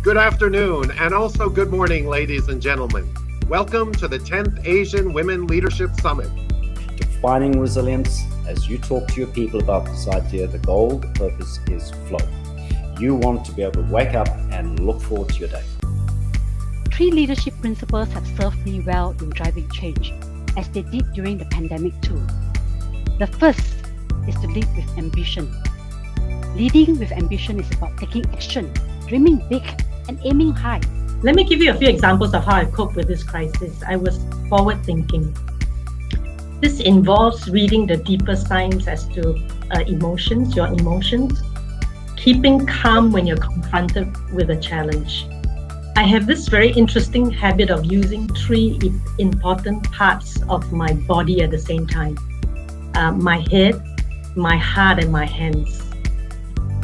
Good afternoon, and also good morning, ladies and gentlemen. Welcome to the 10th Asian Women Leadership Summit. Defining resilience. As you talk to your people about this idea, the goal, the purpose is flow. You want to be able to wake up and look forward to your day. 3 leadership principles have served me well in driving change, as they did during the pandemic too. The first is to lead with ambition. Leading with ambition is about taking action, dreaming big, and aiming high. Let me give you a few examples of how I coped with this crisis. I was forward-thinking. This involves reading the deeper signs as to your emotions, keeping calm when you're confronted with a challenge. I have this very interesting habit of using 3 important parts of my body at the same time. My head, my heart, and my hands.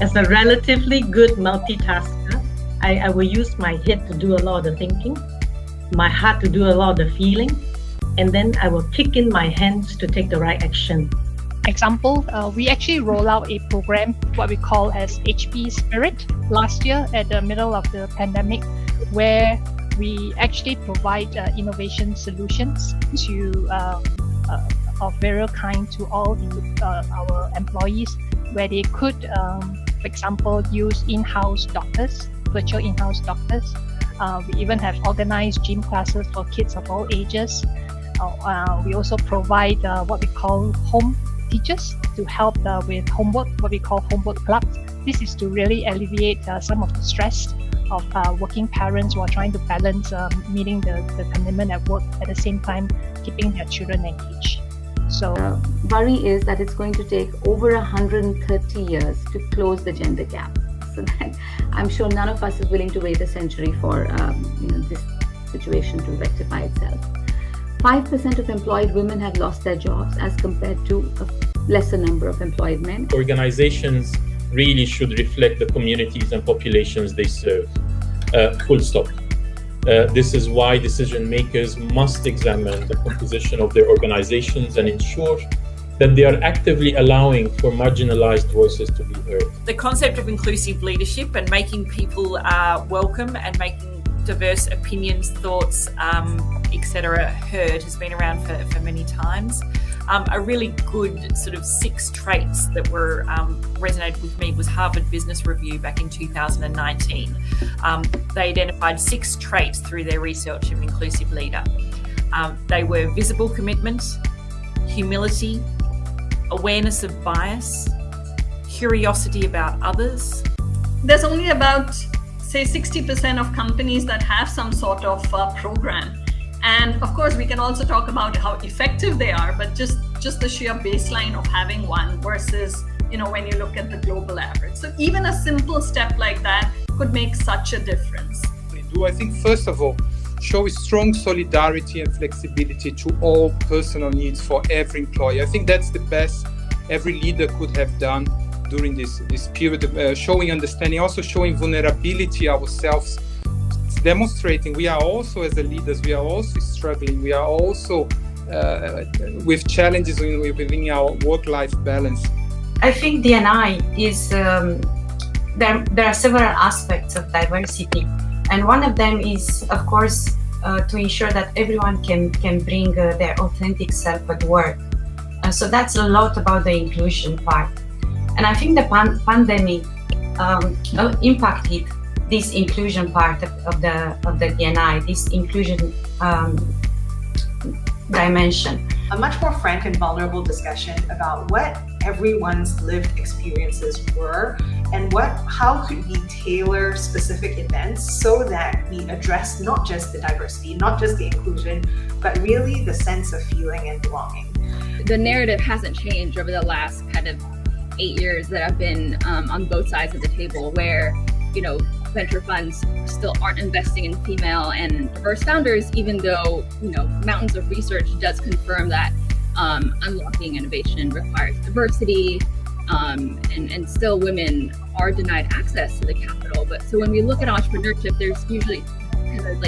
As a relatively good multitasker, I will use my head to do a lot of the thinking, my heart to do a lot of the feeling, and then I will kick in my hands to take the right action. Example, we actually roll out a program, what we call as HP Spirit, last year at the middle of the pandemic, where we actually provide innovation solutions to of various kinds to all our employees, where they could, for example, use in-house doctors, virtual in-house doctors. We even have organized gym classes for kids of all ages. We also provide what we call home teachers to help with homework, what we call homework clubs. This is to really alleviate some of the stress of working parents who are trying to balance meeting the commitment at work, at the same time keeping their children engaged. So worry is that it's going to take over 130 years to close the gender gap. So that I'm sure none of us is willing to wait a century for this situation to rectify itself. 5% of employed women have lost their jobs as compared to a lesser number of employed men. Organizations really should reflect the communities and populations they serve. Full stop. This is why decision makers must examine the composition of their organizations and ensure that they are actively allowing for marginalized voices to be heard. The concept of inclusive leadership and making people welcome and making diverse opinions, thoughts, etc. heard has been around for many times. A really good sort of 6 traits that were resonated with me was Harvard Business Review back in 2019. They identified 6 traits through their research of an inclusive leader. They were visible commitment, humility, awareness of bias, curiosity about others. There's only about, say, 60% of companies that have some sort of program. And of course, we can also talk about how effective they are, but just the sheer baseline of having one versus, when you look at the global average. So even a simple step like that could make such a difference. I think, first of all, show strong solidarity and flexibility to all personal needs for every employee. I think that's the best every leader could have done during this period, showing understanding, also showing vulnerability ourselves, demonstrating we are also, as the leaders, we are also struggling, we are also with challenges within our work-life balance. I think D&I is, there are several aspects of diversity. And one of them is, of course, to ensure that everyone can bring their authentic self at work. So that's a lot about the inclusion part. And I think the pandemic impacted this inclusion part of the D&I, this inclusion dimension. A much more frank and vulnerable discussion about what everyone's lived experiences were and how could we tailor specific events so that we address not just the diversity, not just the inclusion, but really the sense of feeling and belonging. The narrative hasn't changed over the last kind of 8 years that I've been on both sides of the table, where venture funds still aren't investing in female and diverse founders, even though mountains of research does confirm that unlocking innovation requires diversity, and still women are denied access to the capital. But so when we look at entrepreneurship, there's usually kind of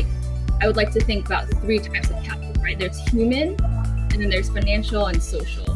I would like to think about 3 types of capital, right? There's human, and then there's financial and social.